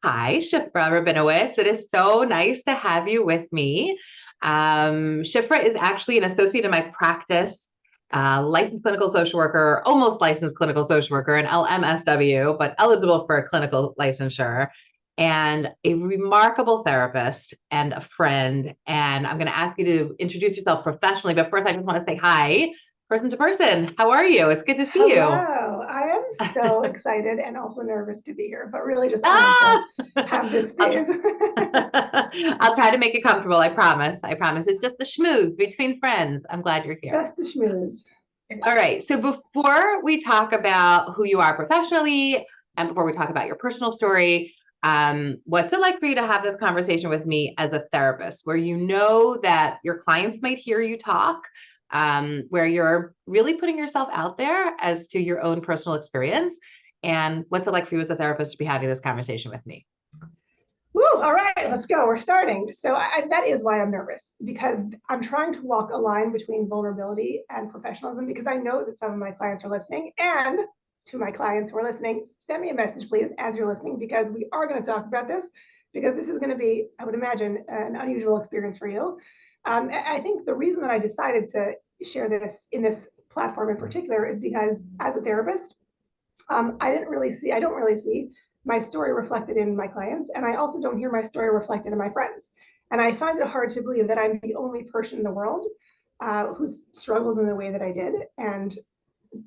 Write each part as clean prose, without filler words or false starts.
Hi, Shifra Rabinowitz. It is so nice to have you with me. Shifra is actually an associate in my practice, licensed clinical social worker, almost licensed clinical social worker, an LMSW, but eligible for a clinical licensure, and a remarkable therapist and a friend. And I'm going to ask you to introduce yourself professionally, but first, I just want to say hi, person to person. How are you? It's good to see you. Hello. I am so excited and also nervous to be here, but really just honored to Ah! have this I'll try. space. I'll try to make it comfortable. I promise. I promise. It's just a schmooze between friends. I'm glad you're here. Just a schmooze. All right. So before we talk about who you are professionally and before we talk about your personal story, what's it like for you to have this conversation with me as a therapist where you know that your clients might hear you talk, where you're really putting yourself out there as to your own personal experience? And what's it like for you as a therapist to be having this conversation with me? Woo, all right, let's go. We're starting. That is why I'm nervous because I'm trying to walk a line between vulnerability and professionalism because I know that some of my clients are listening. And to my clients who are listening, send me a message, please, as you're listening, because we are going to talk about this because this is going to be, I would imagine, an unusual experience for you. I think the reason that I decided to share this in this platform in particular is because as a therapist, I don't really see my story reflected in my clients, and I also don't hear my story reflected in my friends. And I find it hard to believe that I'm the only person in the world who struggles in the way that I did. And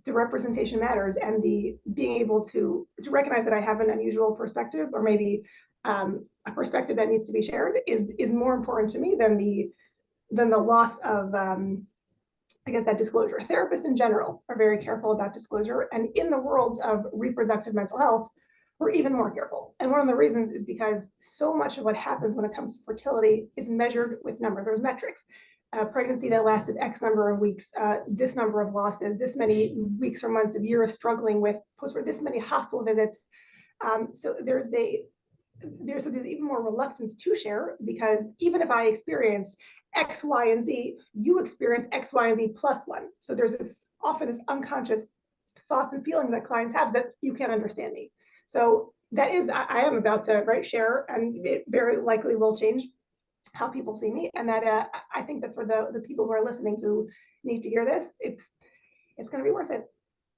the representation matters, and the being able to recognize that I have an unusual perspective, or maybe a perspective that needs to be shared, is more important to me than the loss of I guess that disclosure. Therapists in general are very careful about disclosure. And in the world of reproductive mental health, we're even more careful. And one of the reasons is because so much of what happens when it comes to fertility is measured with numbers. There's metrics. A pregnancy that lasted X number of weeks, this number of losses, this many weeks or months of years struggling with postpartum, this many hospital visits. So there's even more reluctance to share because even if I experience X, Y, and Z, you experience X, Y, and Z plus one. So there's this often this unconscious thoughts and feelings that clients have that you can't understand me. So that is, I am about to share, and it very likely will change how people see me. And that I think that for the people who are listening who need to hear this, it's going to be worth it.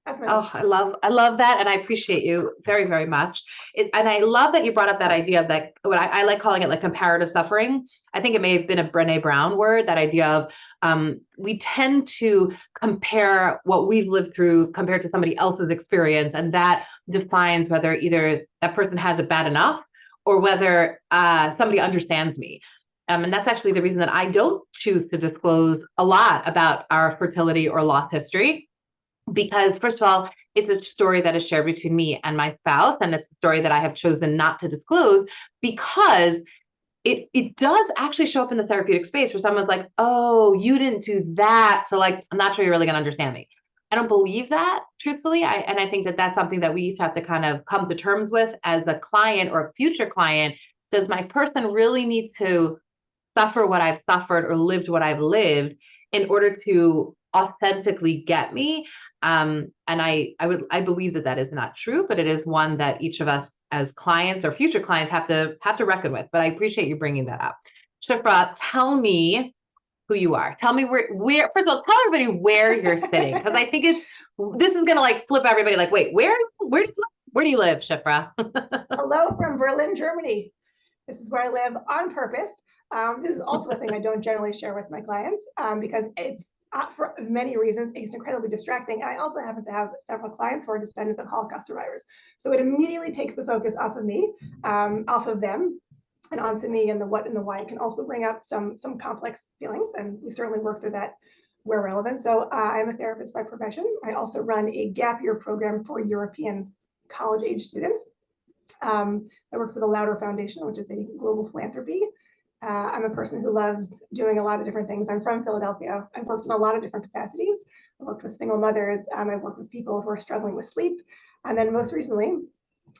That's my Oh, hope. I love that, and I appreciate you very, very much. And I love that you brought up that idea of that. What I like calling it like comparative suffering. I think it may have been a Brené Brown word. That idea of we tend to compare what we've lived through compared to somebody else's experience, and that defines whether either that person has it bad enough or whether somebody understands me. And that's actually the reason that I don't choose to disclose a lot about our fertility or loss history because first of all, it's a story that is shared between me and my spouse, and it's a story that I have chosen not to disclose because it does actually show up in the therapeutic space where someone's like, "Oh, you didn't do that, so like I'm not sure you're really going to understand me." I don't believe that, truthfully. I think that that's something that we each have to kind of come to terms with as a client or a future client. Does my person really need to suffer what I've suffered or lived what I've lived in order to authentically get me? And I believe that that is not true, but it is one that each of us as clients or future clients have to reckon with. But I appreciate you bringing that up. Shifra, tell me who you are. Tell me where first of all, tell everybody where you're sitting because I think this is gonna like flip everybody. Like, wait, where do you live, Shifra? Hello from Berlin, Germany. This is where I live on purpose. This is also a thing I don't generally share with my clients because it's for many reasons, it's incredibly distracting. And I also happen to have several clients who are descendants of Holocaust survivors. So it immediately takes the focus off of me, off of them, and onto me and the what and the why. It can also bring up some complex feelings, and we certainly work through that where relevant. So I'm a therapist by profession. I also run a gap year program for European college age students. I work for the Louder Foundation, which is a global philanthropy. I'm a person who loves doing a lot of different things. I'm from Philadelphia. I've worked in a lot of different capacities. I worked with single mothers. I've worked with people who are struggling with sleep. And then most recently,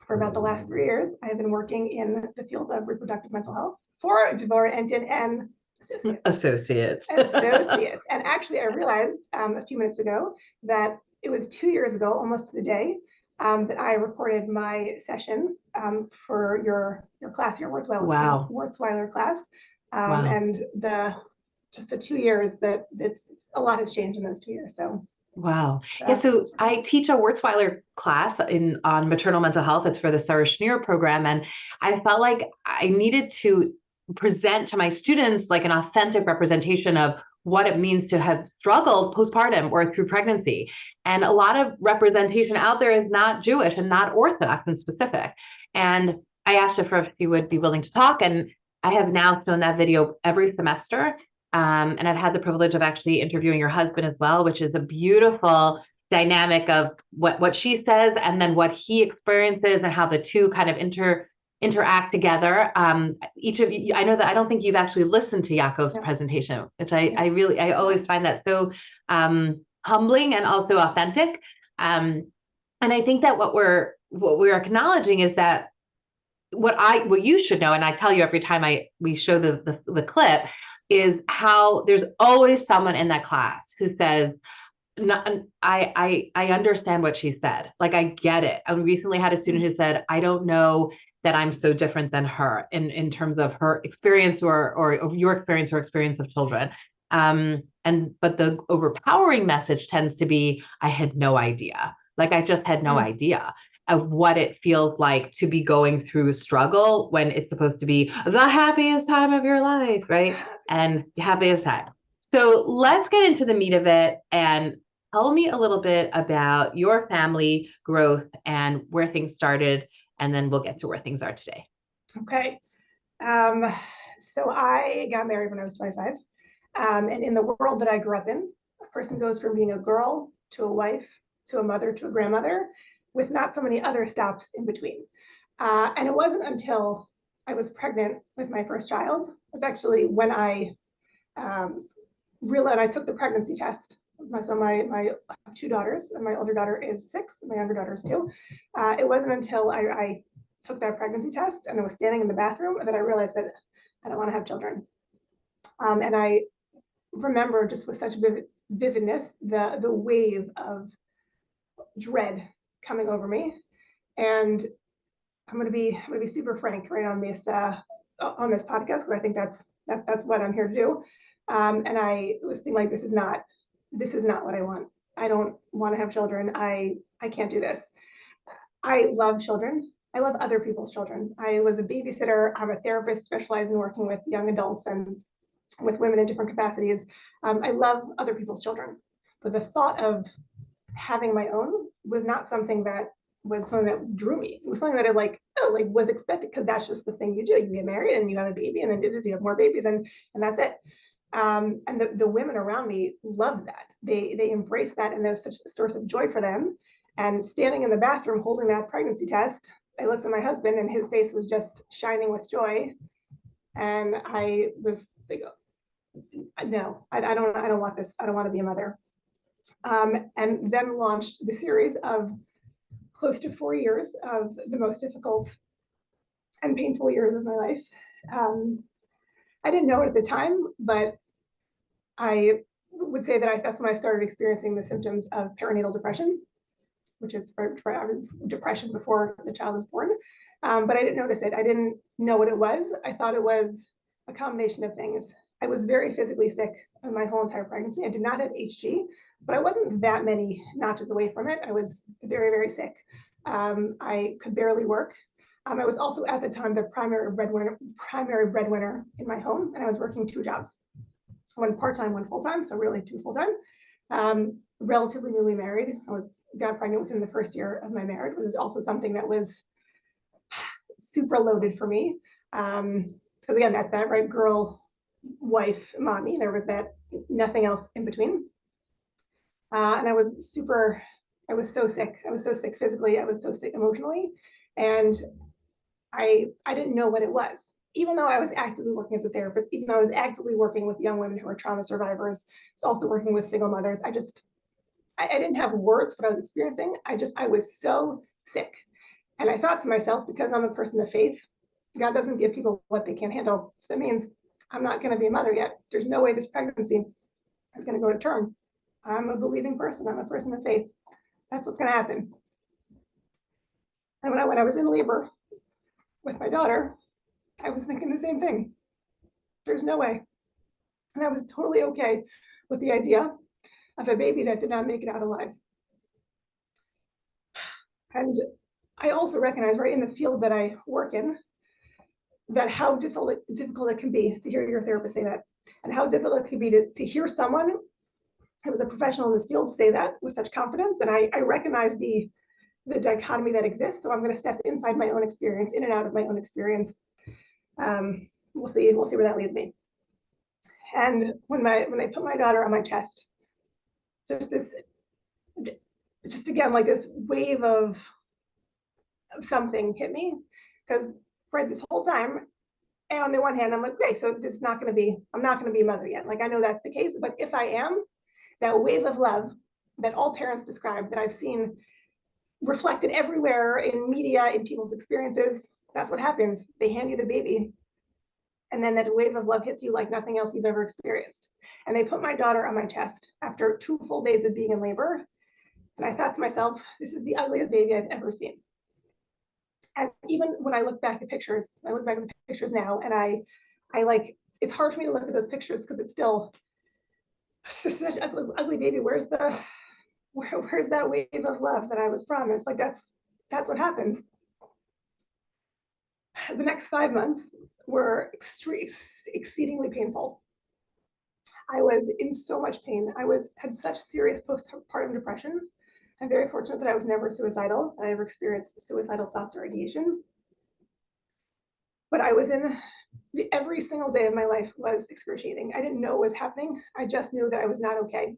for about the last 3 years, I have been working in the field of reproductive mental health for Devora Enton and Associates. Associates. Associates. And actually, I realized a few minutes ago that it was 2 years ago, almost to the day, that I recorded my session for your class, your Wow. Wurzweiler class, Wow. and just the 2 years that it's a lot has changed in those 2 years. So Wow. Yeah, so I teach a Wurzweiler class on maternal mental health. It's for the Sarah Schneer program. And I felt like I needed to present to my students like an authentic representation of what it means to have struggled postpartum or through pregnancy. And a lot of representation out there is not Jewish and not Orthodox and specific. And I asked her if she would be willing to talk. And I have now shown that video every semester. And I've had the privilege of actually interviewing your husband as well, which is a beautiful dynamic of what she says and then what he experiences and how the two kind of interact together. Each of you, I know that I don't think you've actually listened to Yaakov's presentation, which I always find that so humbling and also authentic. And I think that what we're acknowledging is that what you should know, and I tell you every time we show the clip, is how there's always someone in that class who says, no, I understand what she said. Like, I get it. I recently had a student who said, I don't know that I'm so different than her in terms of her experience or your experience or experience of children. But the overpowering message tends to be, I had no idea. Like, I just had no idea of what it feels like to be going through a struggle when it's supposed to be the happiest time of your life, right? And the happiest time. So let's get into the meat of it and tell me a little bit about your family growth and where things started, and then we'll get to where things are today. Okay. So I got married when I was 25. And in the world that I grew up in, a person goes from being a girl to a wife to a mother to a grandmother with not so many other stops in between. And it wasn't until I was pregnant with my first child, it's actually when I realized I took the pregnancy test. So my two daughters, and my older daughter is 6, and my younger daughter is 2. It wasn't until I took that pregnancy test and I was standing in the bathroom that I realized that I don't want to have children. And I remember just with such vividness the wave of dread coming over me. And I'm gonna be super frank right on this podcast, because I think that's what I'm here to do. And I was thinking, like, this is not what I want. I don't want to have children. I can't do this. I love children. I love other people's children. I was a babysitter. I'm a therapist specialized in working with young adults and with women in different capacities. I love other people's children, but the thought of having my own was not something that drew me. It was something that I was expected, because that's just the thing you do. You get married and you have a baby, and then you have more babies, and that's it. And the women around me loved that. They embraced that, and there was such a source of joy for them. And standing in the bathroom holding that pregnancy test, I looked at my husband, and his face was just shining with joy. And I was like, no, I don't want this. I don't want to be a mother. And then launched the series of close to 4 years of the most difficult and painful years of my life. I didn't know it at the time, but I would say that that's when I started experiencing the symptoms of perinatal depression, which is for depression before the child is born. But I didn't notice it. I didn't know what it was. I thought it was a combination of things. I was very physically sick my whole entire pregnancy. I did not have HG, but I wasn't that many notches away from it. I was very, very sick. I could barely work. I was also at the time the primary breadwinner in my home, and I was working 2 jobs, one part-time, one full-time, so really 2 full-time. Relatively newly married. Got pregnant within the first year of my marriage, which was also something that was super loaded for me. Because again, that's that, right? Girl, wife, mommy. There was that, nothing else in between. And I was so sick. I was so sick physically. I was so sick emotionally. And I didn't know what it was. Even though I was actively working as a therapist, even though I was actively working with young women who are trauma survivors, I was also working with single mothers. I didn't have words for what I was experiencing. I was so sick. And I thought to myself, because I'm a person of faith, God doesn't give people what they can't handle. So that means I'm not going to be a mother yet. There's no way this pregnancy is going to go to term. I'm a believing person. I'm a person of faith. That's what's going to happen. when I was in labor with my daughter, I was thinking the same thing. There's no way. And I was totally okay with the idea of a baby that did not make it out alive. And I also recognize, right, in the field that I work in, that how difficult it can be to hear your therapist say that, and how difficult it can be to hear someone who was a professional in this field say that with such confidence. And I recognize the dichotomy that exists. So I'm going to step inside my own experience, in and out of my own experience. We'll see where that leads me. And when they put my daughter on my chest, just again, like this wave of something hit me, because right this whole time, and on the one hand, I'm like, okay, so this is not going to be, I'm not going to be a mother yet. Like, I know that's the case, but if I am, that wave of love that all parents describe, that I've seen reflected everywhere in media, in people's experiences, that's what happens. They hand you the baby, and then that wave of love hits you like nothing else you've ever experienced. And they put my daughter on my chest after 2 full days of being in labor. And I thought to myself, this is the ugliest baby I've ever seen. And even when I look back at pictures, I look back at the pictures now, and I like, it's hard for me to look at those pictures because it's still such an ugly baby. Where's that wave of love that I was promised? Like, that's what happens. The next 5 months were exceedingly painful. I was in so much pain. I had such serious postpartum depression. I'm very fortunate that I was never suicidal. I never experienced suicidal thoughts or ideations. But I was every single day of my life was excruciating. I didn't know what was happening. I just knew that I was not okay.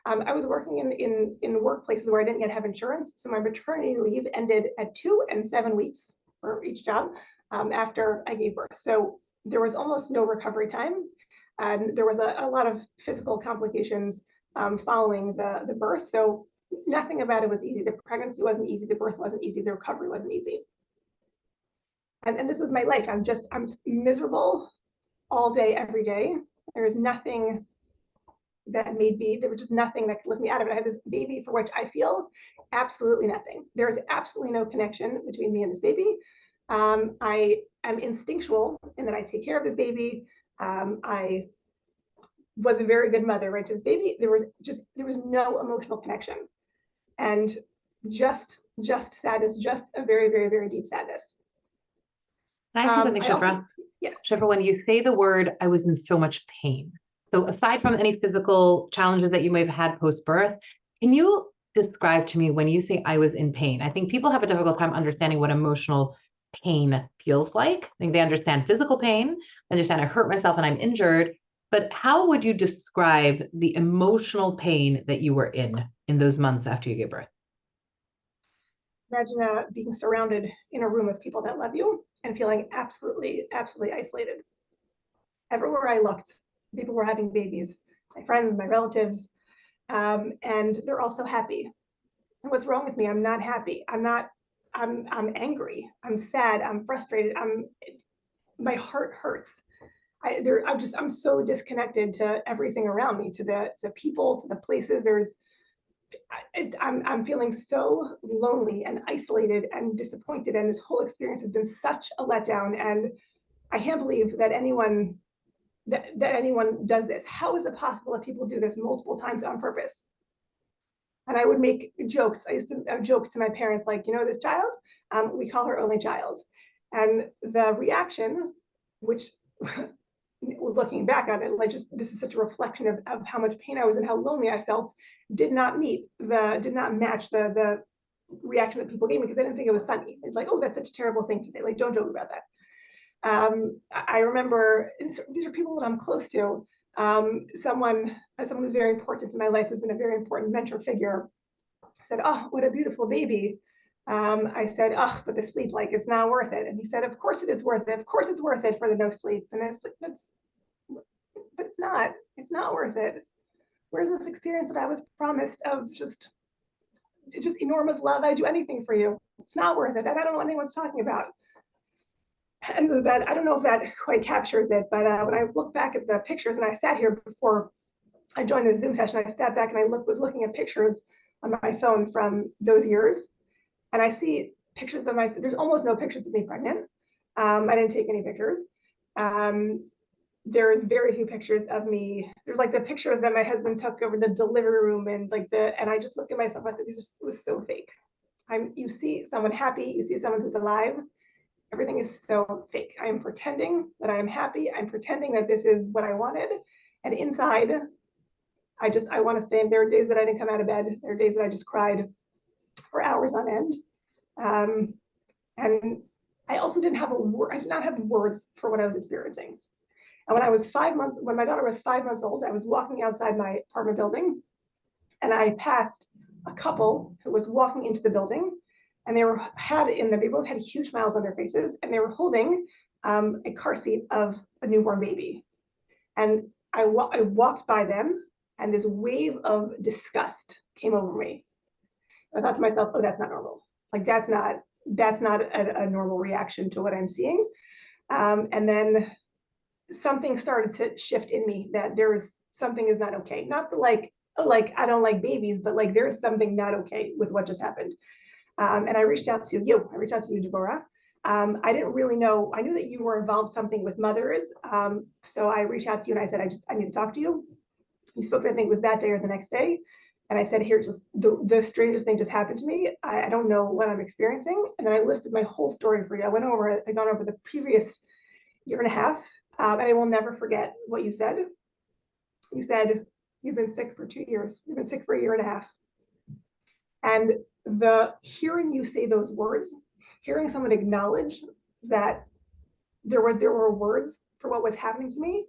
I was working in workplaces where I didn't yet have insurance. So my maternity leave ended at 2 and 7 weeks for each job after I gave birth. So there was almost no recovery time. And there was a lot of physical complications following the birth. So nothing about it was easy. The pregnancy wasn't easy. The birth wasn't easy. The recovery wasn't easy. And this was my life. I'm miserable all day, every day. There was nothing there was just nothing that could lift me out of it. I had this baby for which I feel absolutely nothing. There is absolutely no connection between me and this baby. I am instinctual in that I take care of this baby. I was a very good mother, right, to this baby. There was no emotional connection, and just sadness, just a very, very, very deep sadness. Can I ask you something, Shifra? Yes. Shifra, when you say the word, I was in so much pain. So aside from any physical challenges that you may have had post-birth, can you describe to me when you say I was in pain? I think people have a difficult time understanding what emotional pain feels like. I think they understand physical pain, understand I hurt myself and I'm injured, but how would you describe the emotional pain that you were in those months after you gave birth? Imagine being surrounded in a room of people that love you and feeling absolutely, absolutely isolated. Everywhere I looked, people were having babies, my friends, my relatives, and they're also happy. And what's wrong with me? I'm not happy. I'm angry. I'm sad. I'm frustrated. My heart hurts. I'm so disconnected to everything around me, to the people, to the places. I'm feeling so lonely and isolated and disappointed. And this whole experience has been such a letdown. And I can't believe that anyone does this. How is it possible that people do this multiple times on purpose? And I would make jokes. I used to joke to my parents, like, this child, we call her only child. And the reaction, which looking back on it, like, just this is such a reflection of how much pain I was and how lonely I felt, did not match the reaction that people gave me, because I didn't think it was funny. It's like, oh, that's such a terrible thing to say. Like, don't joke about that. I remember, these are people that I'm close to. Someone who's very important in my life, who's been a very important mentor figure, said, "Oh, what a beautiful baby." I said, "Oh, but the sleep, like, it's not worth it." And he said, "Of course it is worth it. Of course it's worth it for the no sleep." And it's like, but it's not. It's not worth it. Where's this experience that I was promised of just enormous love? I'd do anything for you. It's not worth it. And I don't know what anyone's talking about. And so that, I don't know if that quite captures it, but when I look back at the pictures, and I sat here before I joined the Zoom session, I sat back and I was looking at pictures on my phone from those years, and I see pictures of there's almost no pictures of me pregnant. I didn't take any pictures. There's very few pictures of me. There's like the pictures that my husband took over the delivery room and and I just looked at myself, I thought this was so fake. You see someone happy, you see someone who's alive. Everything is so fake. I am pretending that I am happy. I'm pretending that this is what I wanted. And inside, I want to say there are days that I didn't come out of bed. There are days that I just cried for hours on end. And I also did not have words for what I was experiencing. And when my daughter was 5 months old, I was walking outside my apartment building and I passed a couple who was walking into the building, and they both had huge smiles on their faces, and they were holding a car seat of a newborn baby. And I walked by them, and this wave of disgust came over me. I thought to myself, oh, that's not normal. Like that's not a normal reaction to what I'm seeing. And then something started to shift in me that something is not okay. Not the like I don't like babies, but like there's something not okay with what just happened. And I reached out to you, Deborah. I didn't really know. I knew that you were involved something with mothers. So I reached out to you and I said, I need to talk to you. You spoke, I think it was that day or the next day. And I said, here's just the strangest thing just happened to me. I don't know what I'm experiencing. And then I listed my whole story for you. I'd gone over the previous year and a half. And I will never forget what you said. You said, you've been sick for 2 years. You've been sick for a year and a half. And hearing you say those words, hearing someone acknowledge that there were words for what was happening to me.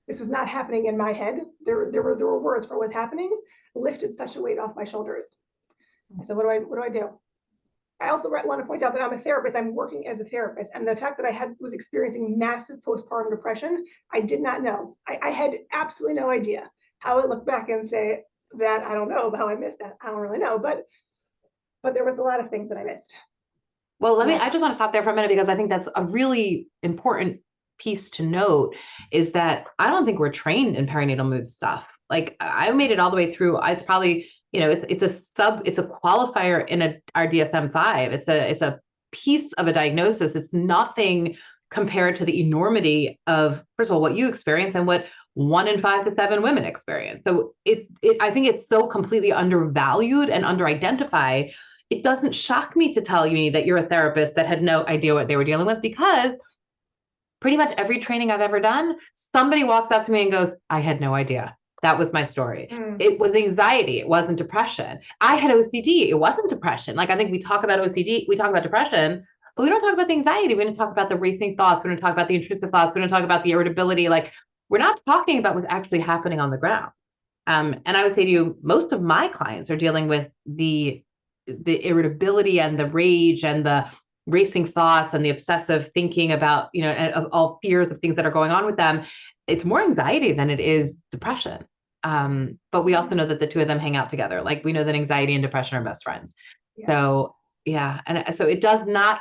This was not happening in my head. There were words for what was happening, lifted such a weight off my shoulders. I said, what do I do? I also want to point out that I'm a therapist. I'm working as a therapist. And the fact that I was experiencing massive postpartum depression, I did not know. I had absolutely no idea. How I look back and say that, I don't know how I missed that. I don't really know, but there was a lot of things that I missed. Well, I just want to stop there for a minute because I think that's a really important piece to note is that I don't think we're trained in perinatal mood stuff. Like I made it all the way through. It's probably, it's a qualifier in our DSM-5. It's a piece of a diagnosis. It's nothing compared to the enormity of, first of all, what you experience and what 1 in 5 to 7 women experience. So I think it's so completely undervalued and underidentified. It doesn't shock me to tell me that you're a therapist that had no idea what they were dealing with, because pretty much every training I've ever done, somebody walks up to me and goes, I had no idea. That was my story. It was anxiety. It wasn't depression. I had OCD. It wasn't depression. Like I think we talk about OCD, we talk about depression, but we don't talk about the anxiety. We don't talk about the racing thoughts. We don't talk about the intrusive thoughts. We don't talk about the irritability. Like we're not talking about what's actually happening on the ground. And I would say to you, most of my clients are dealing with the irritability and the rage and the racing thoughts and the obsessive thinking about, of all fears of things that are going on with them. It's more anxiety than it is depression. But we also know that the two of them hang out together. Like we know that anxiety and depression are best friends. Yes. So yeah. And so it does not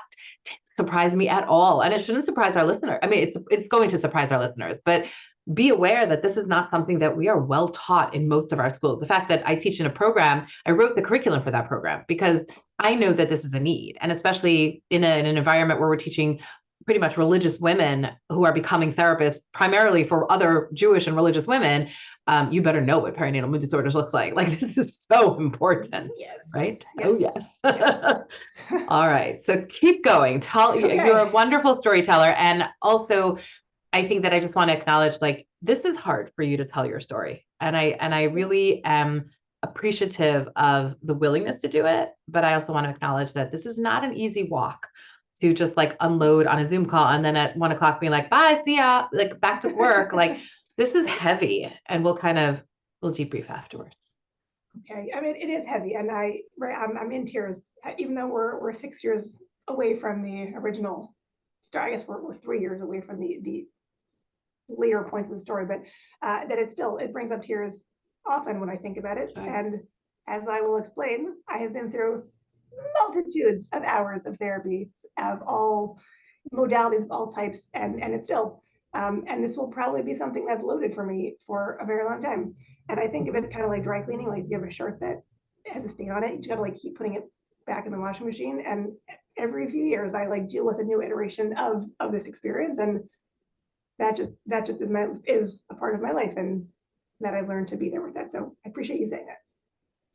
surprise me at all. And it shouldn't surprise our listeners. I mean, it's going to surprise our listeners, but be aware that this is not something that we are well taught in most of our schools. The fact that I teach in a program, I wrote the curriculum for that program because I know that this is a need. And especially in an environment where we're teaching pretty much religious women who are becoming therapists, primarily for other Jewish and religious women, you better know what perinatal mood disorders look like. Like this is so important, yes. Right? Yes. Oh, yes. Yes. All right. So keep going. You're a wonderful storyteller. And also, I think that I just want to acknowledge, like, this is hard for you to tell your story. And I really am appreciative of the willingness to do it. But I also want to acknowledge that this is not an easy walk to just like unload on a Zoom call and then at 1 o'clock being like, bye, see ya, like back to work. Like this is heavy, and we'll debrief afterwards. Okay. I mean, it is heavy, and I'm in tears, even though we're 6 years away from the original story. I guess we're 3 years away from the later points of the story, but that it brings up tears often when I think about it. Right. And as I will explain, I have been through multitudes of hours of therapy of all modalities, of all types, and it's still, and this will probably be something that's loaded for me for a very long time. And I think of it kind of like dry cleaning. Like you have a shirt that has a stain on it, you gotta like keep putting it back in the washing machine, and every few years I like deal with a new iteration of this experience, and that just is a part of my life, and that I've learned to be there with that. So I appreciate you saying that.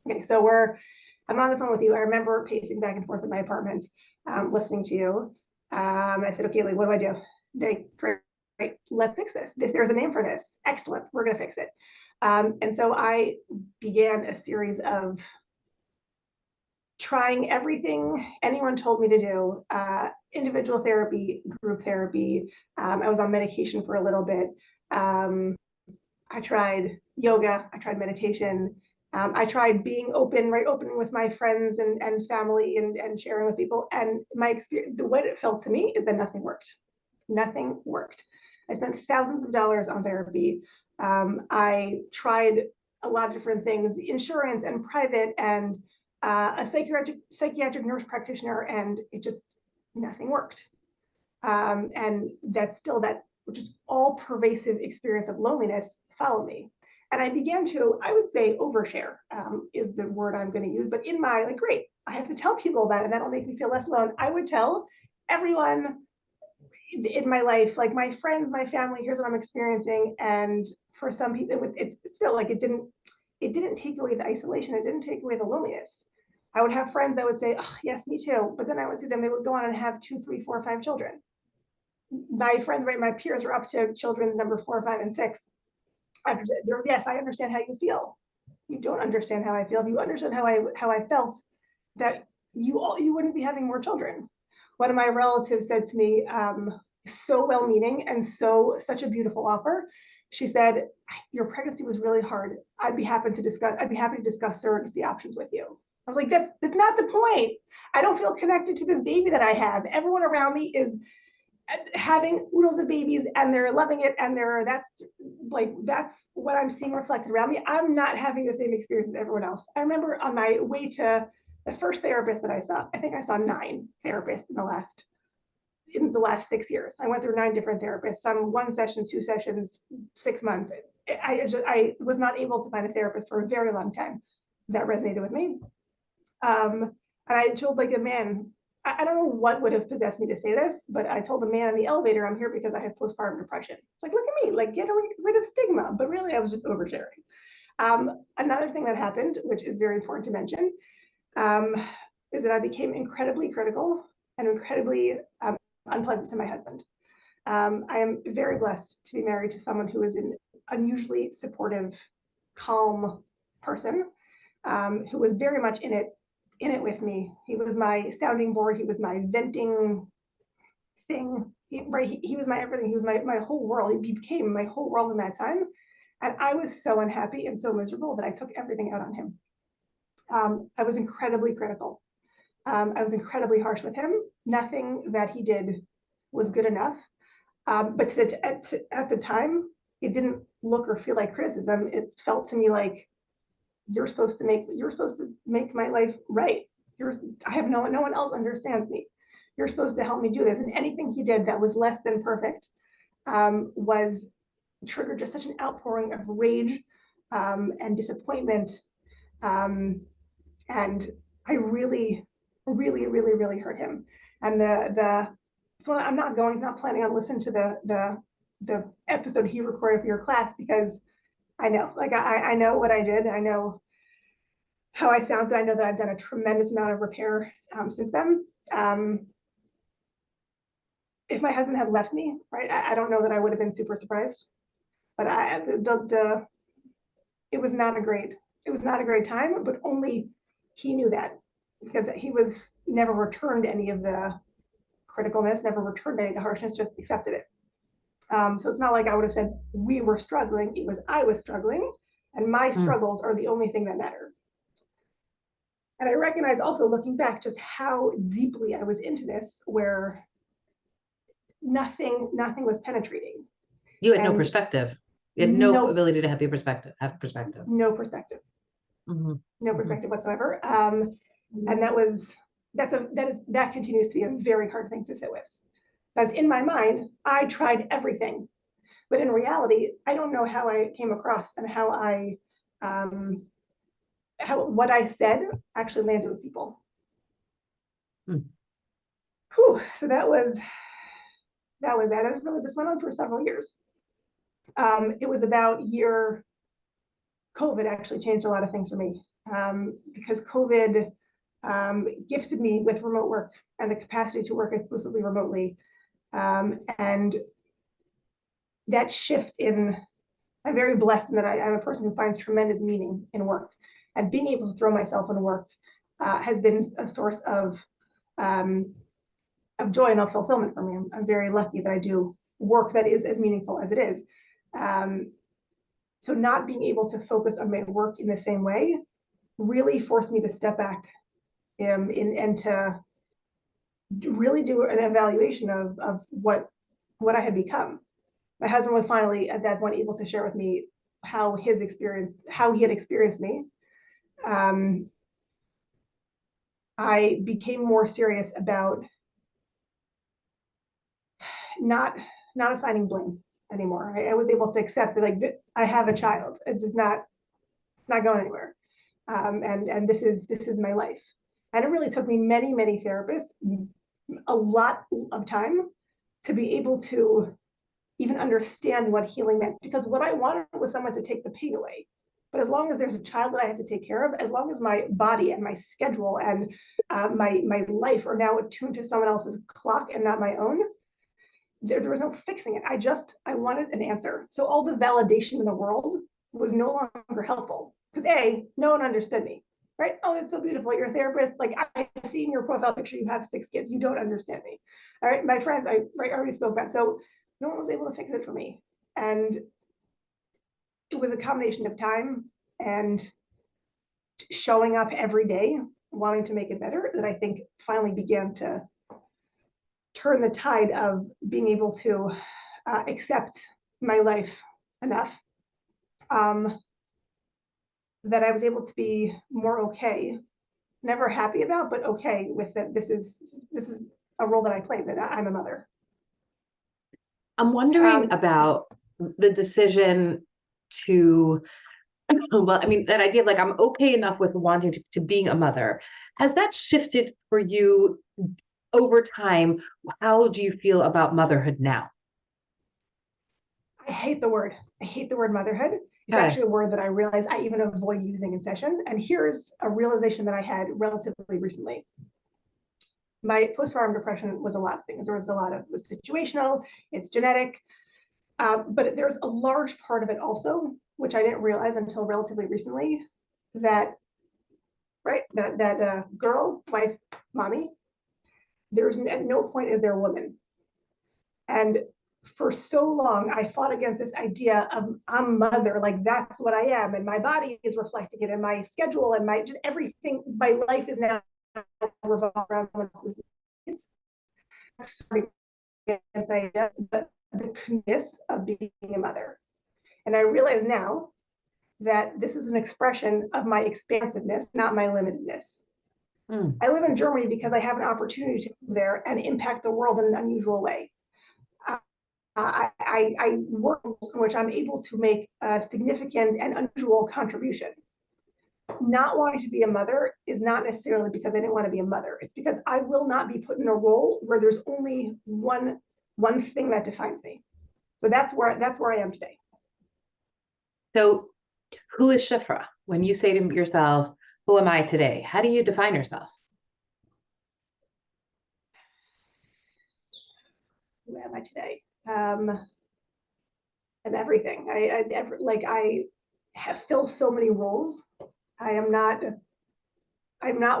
Okay, so I'm on the phone with you. I remember pacing back and forth in my apartment, listening to you. I said, okay, like, what do I do? Great, let's fix this. There's a name for this. Excellent, we're gonna fix it. And so I began a series of trying everything anyone told me to do, individual therapy, group therapy. I was on medication for a little bit. I tried yoga, I tried meditation. I tried being open with my friends and family and sharing with people. And my experience, the way it felt to me is that nothing worked. Nothing worked. I spent thousands of dollars on therapy. I tried a lot of different things, insurance and private and a psychiatric nurse practitioner, and it just, nothing worked. And that's still that, which is all pervasive experience of loneliness followed me. And I began to, I would say, overshare is the word I'm going to use. But in my, like, great, I have to tell people about it, and that'll make me feel less alone. I would tell everyone in my life, like my friends, my family, here's what I'm experiencing. And for some people, it's still like, it didn't take away the isolation. It didn't take away the loneliness. I would have friends that would say, oh, yes, me too. But then I would see them, they would go on and have 2, 3, 4, 5 children. My friends, right, my peers are up to children number 4, 5, and 6. Yes, I understand how you feel. You don't understand how I feel. If you understood how I felt, that you wouldn't be having more children. One of my relatives said to me, so well-meaning and such a beautiful offer. She said, your pregnancy was really hard. I'd be happy to discuss surrogacy options with you. I was like, that's not the point. I don't feel connected to this baby that I have. Everyone around me is having oodles of babies and they're loving it, and that's what I'm seeing reflected around me. I'm not having the same experience as everyone else. I remember on my way to the first therapist that I saw, I think I saw 9 therapists in the last 6 years. I went through 9 different therapists, some 1 session, 2 sessions, 6 months. I was not able to find a therapist for a very long time that resonated with me. And I told, like, a man, I don't know what would have possessed me to say this, but I told the man in the elevator, I'm here because I have postpartum depression. It's like, look at me, like, get rid of stigma. But really, I was just oversharing. Another thing that happened, which is very important to mention, is that I became incredibly critical and incredibly unpleasant to my husband. I am very blessed to be married to someone who is an unusually supportive, calm person, who was very much in it with me. He was my sounding board. He was my venting thing. He was my everything. He was my whole world. He became my whole world in that time. And I was so unhappy and so miserable that I took everything out on him. I was incredibly critical. I was incredibly harsh with him. Nothing that he did was good enough. But at the time, it didn't look or feel like criticism. It felt to me like, you're supposed to make my life right. I have no one else understands me. You're supposed to help me do this. And anything he did that was less than perfect was triggered just such an outpouring of rage and disappointment. And I really, really, really, really hurt him. And so I'm not planning on listening to the episode he recorded for your class, because I know, like, I know what I did. I know how I sounded. I know that I've done a tremendous amount of repair since then. If my husband had left me, right, I don't know that I would have been super surprised. But it was not a great time. But only he knew that, because he was never returned any of the criticalness, never returned any of the harshness, just accepted it. So it's not like I would have said we were struggling. It was I was struggling, and my struggles are the only thing that matter. And I recognize also, looking back, just how deeply I was into this, where nothing was penetrating. You had no perspective. You had no ability to have perspective. No perspective. Mm-hmm. No perspective whatsoever. And that continues to be a very hard thing to sit with. Because in my mind, I tried everything, but in reality, I don't know how I came across and how what I said actually landed with people. Whew, so that was that. And really, this went on for several years. It was about year COVID actually changed a lot of things for me, because COVID gifted me with remote work and the capacity to work exclusively remotely. And that shift in, I'm very blessed in that I'm a person who finds tremendous meaning in work. And being able to throw myself in work has been a source of joy and of fulfillment for me. I'm very lucky that I do work that is as meaningful as it is. So not being able to focus on my work in the same way really forced me to step back and to really do an evaluation of what I had become. My husband was finally at that point able to share with me how he had experienced me. I became more serious about not assigning blame anymore. I was able to accept that, like, I have a child. It's just not going anywhere, and this is my life. And it really took me many therapists, a lot of time, to be able to even understand what healing meant. Because what I wanted was someone to take the pain away. But as long as there's a child that I have to take care of, as long as my body and my schedule and my life are now attuned to someone else's clock and not my own, there was no fixing it. I wanted an answer. So all the validation in the world was no longer helpful, because no one understood me, right? Oh, it's so beautiful. You're a therapist. Like, I see in your profile picture, you have 6 kids. You don't understand me. All right. My friends, I already spoke about. So no one was able to fix it for me. And it was a combination of time and showing up every day, wanting to make it better, that I think finally began to turn the tide of being able to accept my life enough, that I was able to be more okay, never happy about, but okay with that. This is a role that I play, that I'm a mother. I'm wondering about the decision to, well, I mean, that idea of, like, I'm okay enough with wanting to being a mother. Has that shifted for you over time? How do you feel about motherhood now? I hate the word. Motherhood. It's Okay. actually a word that I realize I even avoid using in session. And here's a realization that I had relatively recently. My postpartum depression was a lot of things. There was a lot of, it was situational, it's genetic, but there's a large part of it also, which I didn't realize until relatively recently, that girl, wife, mommy, there's at no point is there a woman. And for so long, I fought against this idea of, I'm mother, like that's what I am, and my body is reflecting it, and my schedule and my just everything, my life is now revolving around someone else's needs. The goodness of being a mother. And I realize now that this is an expression of my expansiveness, not my limitedness. I live in Germany because I have an opportunity to move there and impact the world in an unusual way. I work in which I'm able to make a significant and unusual contribution. Not wanting to be a mother is not necessarily because I didn't want to be a mother. It's because I will not be put in a role where there's only one thing that defines me. So that's where I am today. So who is Shifra? When you say to yourself, who am I today? How do you define yourself? Who am I today? And everything. I have filled so many roles. I'm not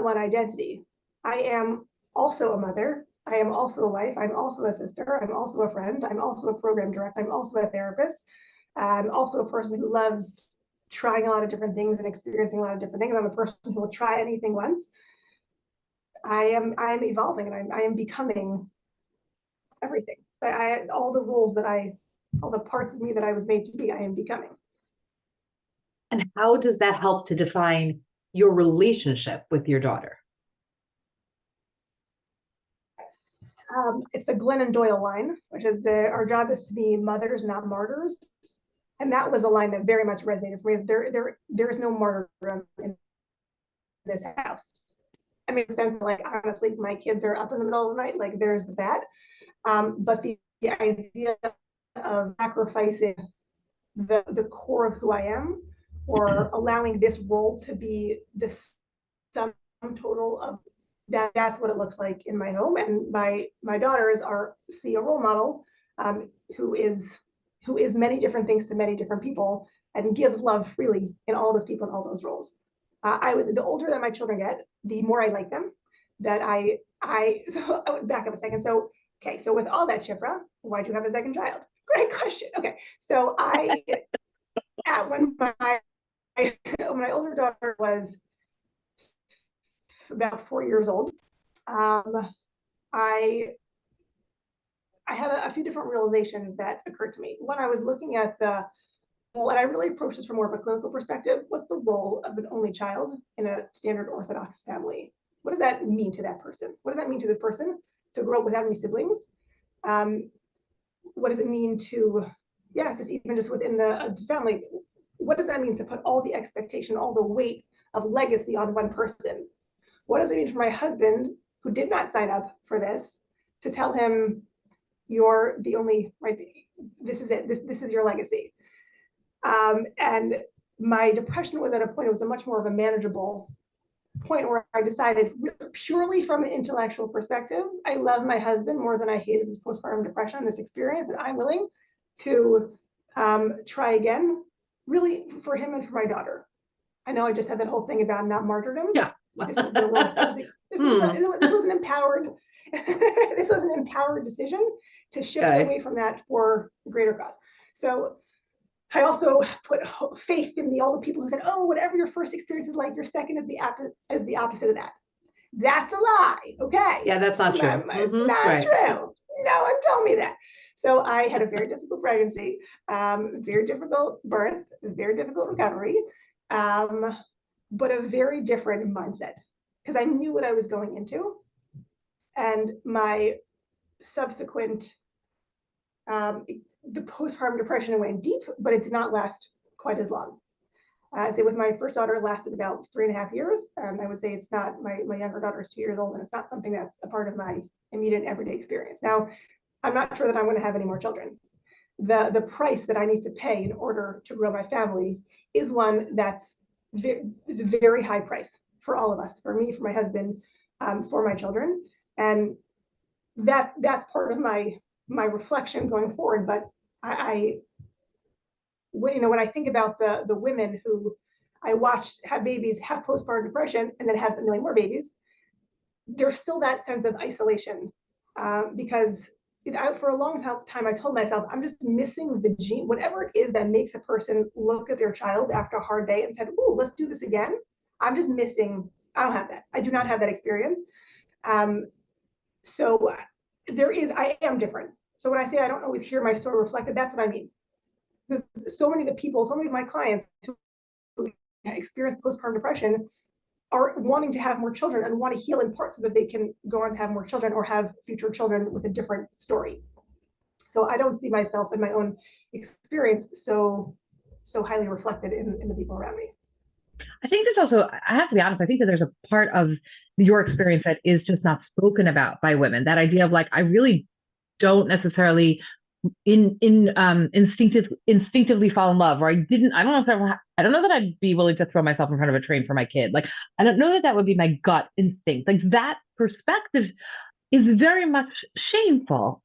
one identity. I am also a mother. I am also a wife. I'm also a sister. I'm also a friend. I'm also a program director. I'm also a therapist. I'm also a person who loves trying a lot of different things and experiencing a lot of different things. I'm a person who will try anything once. I am evolving, and I am becoming everything. All the roles that all the parts of me that I was made to be, I am becoming. And how does that help to define your relationship with your daughter? It's a Glennon Doyle line, which is our job is to be mothers, not martyrs. And that was a line that very much resonated for me. There's no martyrdom in this house. I mean, sense like honestly, my kids are up in the middle of the night, like there's that. But the idea of sacrificing the core of who I am, or allowing this role to be the sum total of that, that's what it looks like in my home. And my daughters see a role model, who is many different things to many different people, and gives love freely in all those people in all those roles. The older that my children get, the more I like them. That so I would back up a second. So okay, so with all that, Shifra, why'd you have a second child? Great question. Okay, so when my older daughter was about 4 years old, I had a few different realizations that occurred to me. When I was looking at and I really approached this from more of a clinical perspective. What's the role of an only child in a standard Orthodox family? What does that mean to that person? What does that mean to this person to grow up without any siblings? What does it mean to, just even just within the family, what does that mean to put all the expectation, all the weight of legacy on one person? What does it mean for my husband, who did not sign up for this, to tell him, you're the only, right, this is it, this is your legacy. And my depression was at a point, it was a much more of a manageable point, where I decided, purely from an intellectual perspective, I love my husband more than I hated this postpartum depression, this experience, and I'm willing to try again, really for him and for my daughter. I know I just had that whole thing about not martyrdom. Yeah. This was a little this was an empowered this was an empowered decision to shift away from that for a greater cause. So I also put faith in all the people who said, oh, whatever your first experience is like, your second is the opposite of that. That's a lie. Okay. Yeah, that's not true. Not true. No one told me that. So I had a very difficult pregnancy, very difficult birth, very difficult recovery, but a very different mindset, because I knew what I was going into. And my subsequent the postpartum depression went deep, but it did not last quite as long. Say with my first daughter, it lasted about 3.5 years. And I would say it's not, my younger daughter is 2 years old, and it's not something that's a part of my immediate everyday experience. Now, I'm not sure that I'm going to have any more children. The price that I need to pay in order to grow my family is one that's a very high price for all of us, for me, for my husband, for my children. And that's part of my reflection going forward. But when I think about the women who I watched have babies, have postpartum depression, and then have a million more babies, there's still that sense of isolation, because for a long time I told myself, I'm just missing the gene, whatever it is that makes a person look at their child after a hard day and said, "Ooh, let's do this again." I'm just missing. I don't have that. I do not have that experience. So I am different. So when I say I don't always hear my story reflected, that's what I mean. There's so many of my clients who experience postpartum depression are wanting to have more children and want to heal in part so that they can go on to have more children or have future children with a different story. So I don't see myself in my own experience so highly reflected in the people around me. I think there's also, I have to be honest, I think that there's a part of your experience that is just not spoken about by women. That idea of like, I really don't necessarily instinctively fall in love, or I don't know that I'd be willing to throw myself in front of a train for my kid. Like, I don't know that would be my gut instinct. Like, that perspective is very much shameful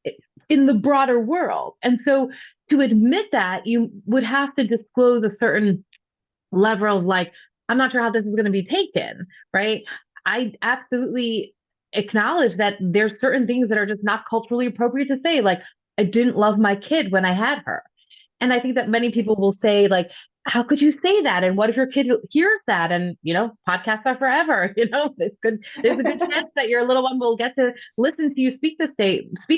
in the broader world. And so to admit that, you would have to disclose a certain level of like, I'm not sure how this is going to be taken, right? I absolutely acknowledge that there's certain things that are just not culturally appropriate to say. Like, I didn't love my kid when I had her. And I think that many people will say, like, how could you say that? And what if your kid hears that? And, podcasts are forever. There's a good chance that your little one will get to listen to you speak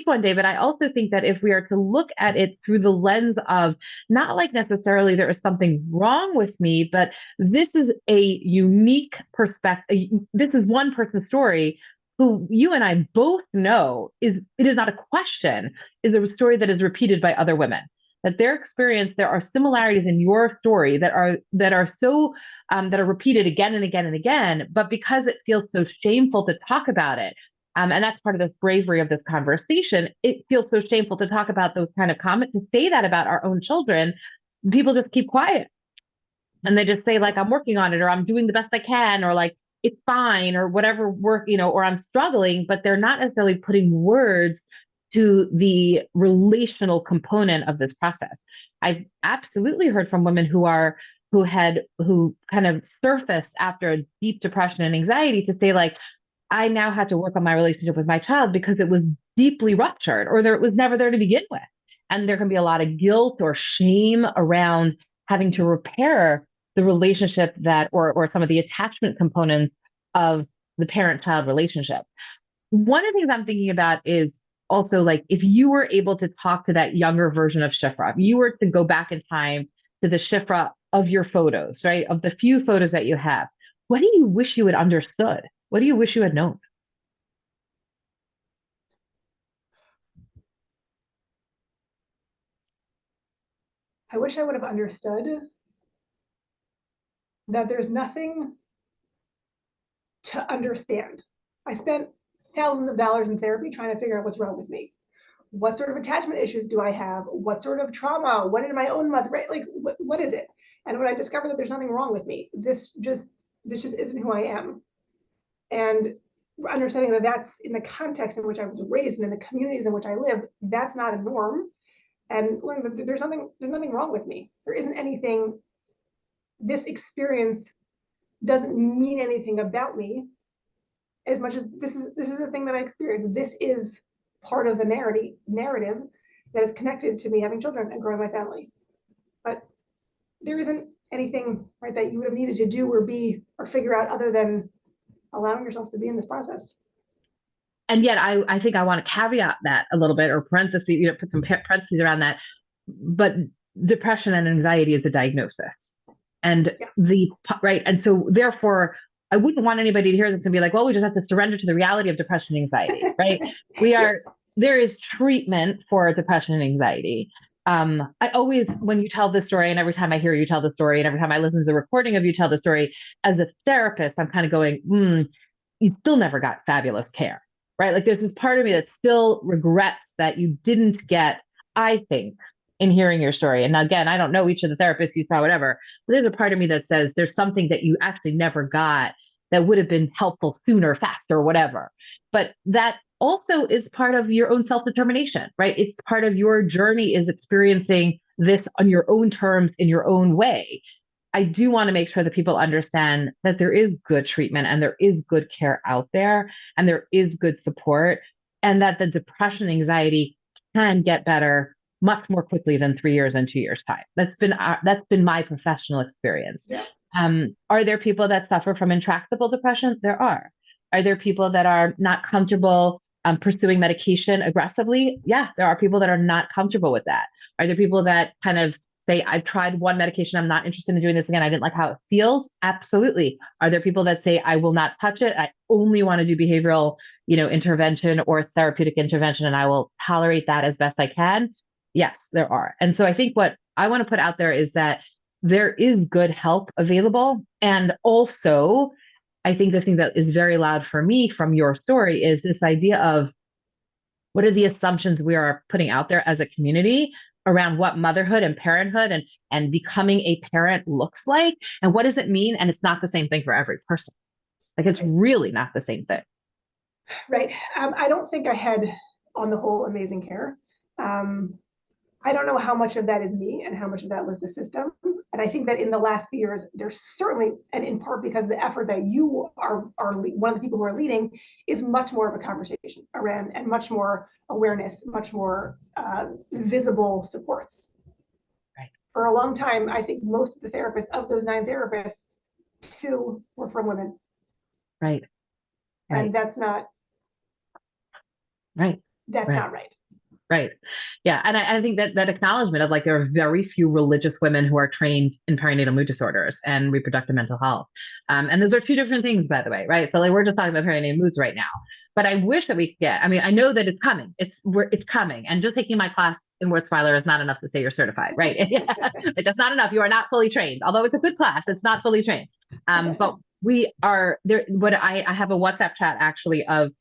one day. But I also think that if we are to look at it through the lens of not like necessarily there is something wrong with me, but this is a unique perspective. This is one person's story who you and I both know it is not a question, is a story that is repeated by other women. that their experience, there are similarities in your story that are so that are repeated again and again and again, but because it feels so shameful to talk about it, and that's part of the bravery of this conversation, it feels so shameful to talk about those kind of comments, to say that about our own children. People just keep quiet. And they just say, like, I'm working on it, or I'm doing the best I can, or like, it's fine, or whatever work, or I'm struggling, but they're not necessarily putting words to the relational component of this process. I've absolutely heard from women who kind of surfaced after a deep depression and anxiety to say, like, I now had to work on my relationship with my child because it was deeply ruptured, or it was never there to begin with. And there can be a lot of guilt or shame around having to repair the relationship or some of the attachment components of the parent-child relationship. One of the things I'm thinking about is also, like, if you were able to talk to that younger version of Shifra, if you were to go back in time to the Shifra of your photos, right, of the few photos that you have, what do you wish you had understood? What do you wish you had known? I wish I would have understood that there's nothing to understand. I spent thousands of dollars in therapy trying to figure out what's wrong with me. What sort of attachment issues do I have? What sort of trauma? What did my own mother, right? Like, what is it? And when I discovered that there's nothing wrong with me, this just isn't who I am. And understanding that that's in the context in which I was raised and in the communities in which I live, that's not a norm. And learning that there's nothing wrong with me. There isn't anything. This experience doesn't mean anything about me as much as this is the thing that I experienced. This is part of the narrative that is connected to me having children and growing my family. But there isn't anything, right, that you would have needed to do or be or figure out other than allowing yourself to be in this process. And yet I think I want to caveat that a little bit, or parentheses, put some parentheses around that. But depression and anxiety is a diagnosis. And right. And so therefore, I wouldn't want anybody to hear this and be like, well, we just have to surrender to the reality of depression and anxiety, right? Yes. There is treatment for depression and anxiety. I always, when you tell this story, and every time I hear you tell the story, and every time I listen to the recording of you tell the story, as a therapist, I'm kind of going, you still never got fabulous care, right? Like, there's this part of me that still regrets that you didn't get, I think, in hearing your story. And again, I don't know each of the therapists you saw, whatever, but there's a part of me that says there's something that you actually never got that would have been helpful sooner, faster, whatever. But that also is part of your own self-determination, right? It's part of your journey, is experiencing this on your own terms, in your own way. I do want to make sure that people understand that there is good treatment and there is good care out there and there is good support, and that the depression, anxiety can get better much more quickly than 3 years and 2 years time. That's been my professional experience. Yeah. Are there people that suffer from intractable depression? There are. Are there people that are not comfortable pursuing medication aggressively? Yeah, there are people that are not comfortable with that. Are there people that kind of say, I've tried one medication, I'm not interested in doing this again, I didn't like how it feels? Absolutely. Are there people that say, I will not touch it, I only want to do behavioral, intervention or therapeutic intervention, and I will tolerate that as best I can? Yes, there are. And so I think what I want to put out there is that there is good help available. And also, I think the thing that is very loud for me from your story is this idea of, what are the assumptions we are putting out there as a community around what motherhood and parenthood and becoming a parent looks like, and what does it mean? And it's not the same thing for every person. Like, it's really not the same thing. Right. I don't think I had, on the whole, amazing care. I don't know how much of that is me and how much of that was the system. And I think that in the last few years, there's certainly, and in part because of the effort that you are one of the people who are leading, is much more of a conversation around, and much more awareness, much more visible supports. Right. For a long time, I think most of the therapists, of those 9 therapists, 2 were from women. Right. And that's not right. That's right. not right. Right. Yeah. And I think that that acknowledgement of like, there are very few religious women who are trained in perinatal mood disorders and reproductive mental health. And those are two different things, by the way. Right. So like, we're just talking about perinatal moods right now, but I wish that we could get, I mean, I know that it's coming. It's coming. And just taking my class in Wurzweiler is not enough to say you're certified. Right. Like, that's not enough. You are not fully trained. Although it's a good class, it's not fully trained. But we are there. What I have a WhatsApp chat actually of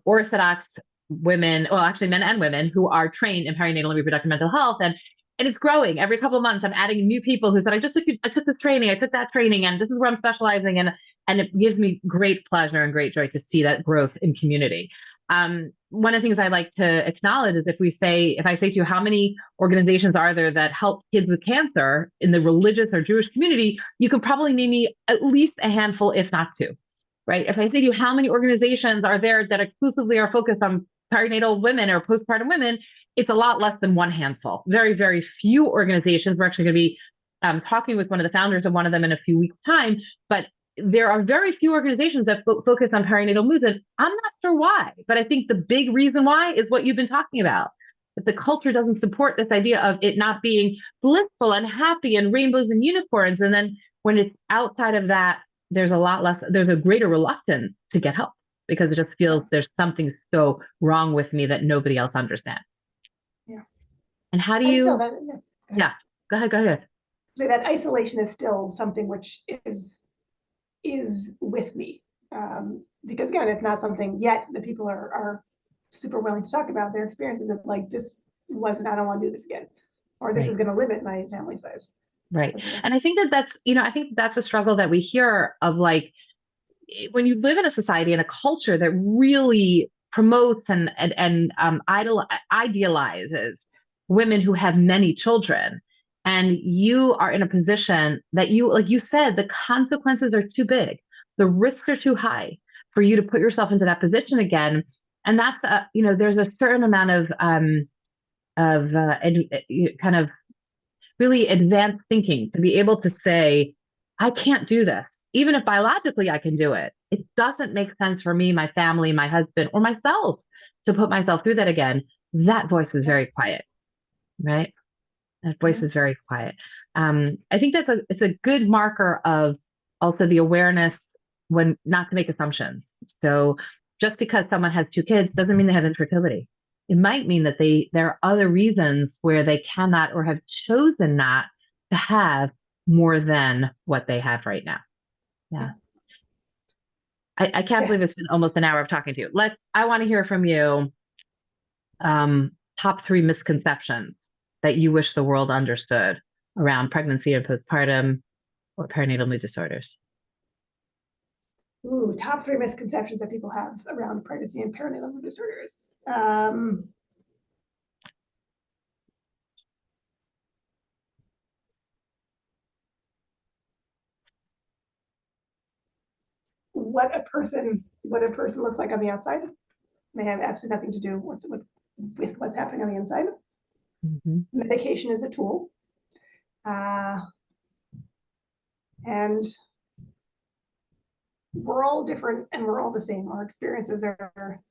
Orthodox women, well, actually men and women who are trained in perinatal and reproductive mental health. And it's growing every couple of months. I'm adding new people who said, I took this training, I took that training, and this is where I'm specializing. And it gives me great pleasure and great joy to see that growth in community. One of the things I like to acknowledge is if I say to you, how many organizations are there that help kids with cancer in the religious or Jewish community, you could probably name me at least a handful, if not two. Right. If I say to you, how many organizations are there that exclusively are focused on perinatal women or postpartum women, it's a lot less than one handful. Very, very few organizations. We're actually going to be talking with one of the founders of one of them in a few weeks' time. But there are very few organizations that focus on perinatal moods. And I'm not sure why. But I think the big reason why is what you've been talking about. That the culture doesn't support this idea of it not being blissful and happy and rainbows and unicorns. And then when it's outside of that, there's a greater reluctance to get help because it just feels there's something so wrong with me that nobody else understands. Yeah. And how do you, yeah, go ahead. So that isolation is still something which is with me. Because again, it's not something yet that people are super willing to talk about their experiences of like, I don't want to do this again, or this is going to limit my family size. Right. And I think that's a struggle that we hear of, like, when you live in a society and a culture that really promotes and idealizes women who have many children, and you are in a position that like you said, the consequences are too big, the risks are too high for you to put yourself into that position again. And that's, there's a certain amount of kind of really advanced thinking to be able to say, I can't do this. Even if biologically I can do it, it doesn't make sense for me, my family, my husband, or myself to put myself through that again. That voice is very quiet, right? That voice is very quiet. I think it's a good marker of also the awareness when not to make assumptions. So just because someone has two kids doesn't mean they have infertility. It might mean that there are other reasons where they cannot or have chosen not to have more than what they have right now. Yeah. I can't believe it's been almost an hour of talking to you. I want to hear from you. Top 3 misconceptions that you wish the world understood around pregnancy and postpartum or perinatal mood disorders. Ooh, top 3 misconceptions that people have around pregnancy and perinatal mood disorders. What a person looks like on the outside may have absolutely nothing to do with what's happening on the inside. Mm-hmm. Medication is a tool, and we're all different and we're all the same. Our experiences are.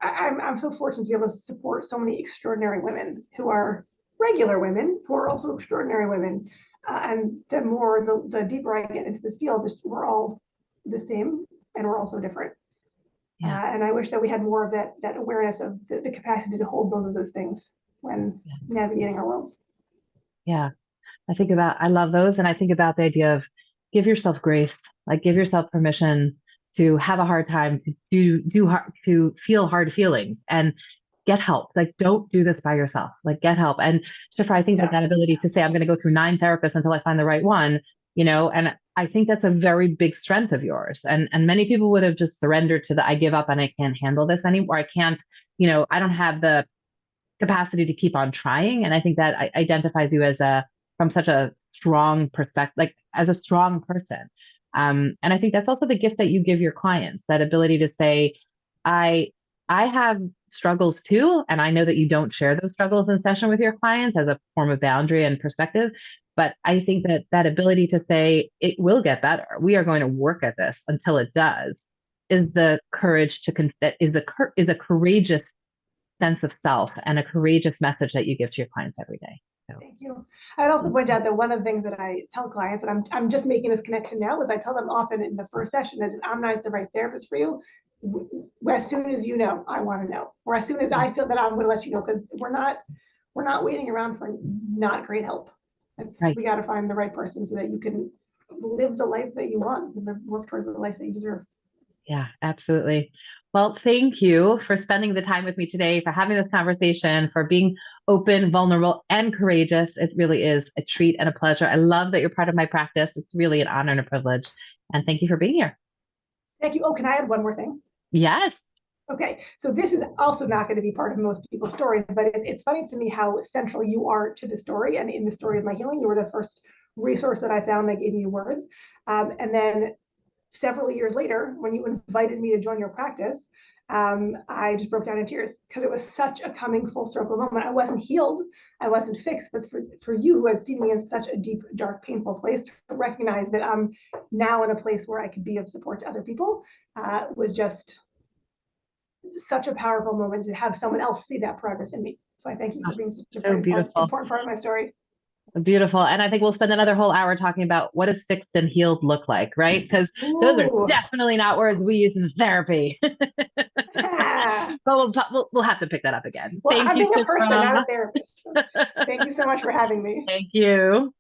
I'm so fortunate to be able to support so many extraordinary women who are regular women who are also extraordinary women. And the deeper I get into this field, we're all the same and we're also different. Yeah. And I wish that we had more of that awareness of the capacity to hold both of those things when navigating our worlds. Yeah. I love those. And I think about the idea of give yourself grace, like give yourself permission to have a hard time, to feel hard feelings and get help. Like, don't do this by yourself, like get help. And Shifra, I think that ability to say, I'm going to go through 9 therapists until I find the right one, and I think that's a very big strength of yours. And many people would have just surrendered to I give up and I can't handle this anymore. I can't, I don't have the capacity to keep on trying. And I think that identifies you from such a strong perspective, like as a strong person. And I think that's also the gift that you give your clients, that ability to say, I have struggles too. And I know that you don't share those struggles in session with your clients as a form of boundary and perspective. But I think that ability to say, it will get better, we are going to work at this until it does, is the courage is a courageous sense of self and a courageous message that you give to your clients every day. So. Thank you. I'd also point out that one of the things that I tell clients, and I'm just making this connection now, is I tell them often in the first session that I'm not the right therapist for you. As soon as you know, I want to know, or as soon as I feel that I'm going to let you know, because we're not waiting around for not great help. Right. We got to find the right person so that you can live the life that you want, work towards the life that you deserve. Yeah, absolutely. Well, thank you for spending the time with me today, for having this conversation, for being open, vulnerable, and courageous. It really is a treat and a pleasure. I love that you're part of my practice. It's really an honor and a privilege. And thank you for being here. Thank you. Oh, can I add one more thing? Yes. Okay, so this is also not going to be part of most people's stories, but it's funny to me how central you are to the story. And in the story of my healing, you were the first resource that I found that gave me words. And then several years later, when you invited me to join your practice, I just broke down in tears because it was such a coming full circle moment. I wasn't healed, I wasn't fixed, but for you who had seen me in such a deep, dark, painful place, to recognize that I'm now in a place where I could be of support to other people was just such a powerful moment to have someone else see that progress in me. So I thank you for being such a very important part of my story. Beautiful. And I think we'll spend another whole hour talking about what does fixed and healed look like, right? Because those are definitely not words we use in therapy. But we'll have to pick that up again. Well, Thank you, I'm being a person, not Shifra. a therapist. Thank you so much for having me. Thank you.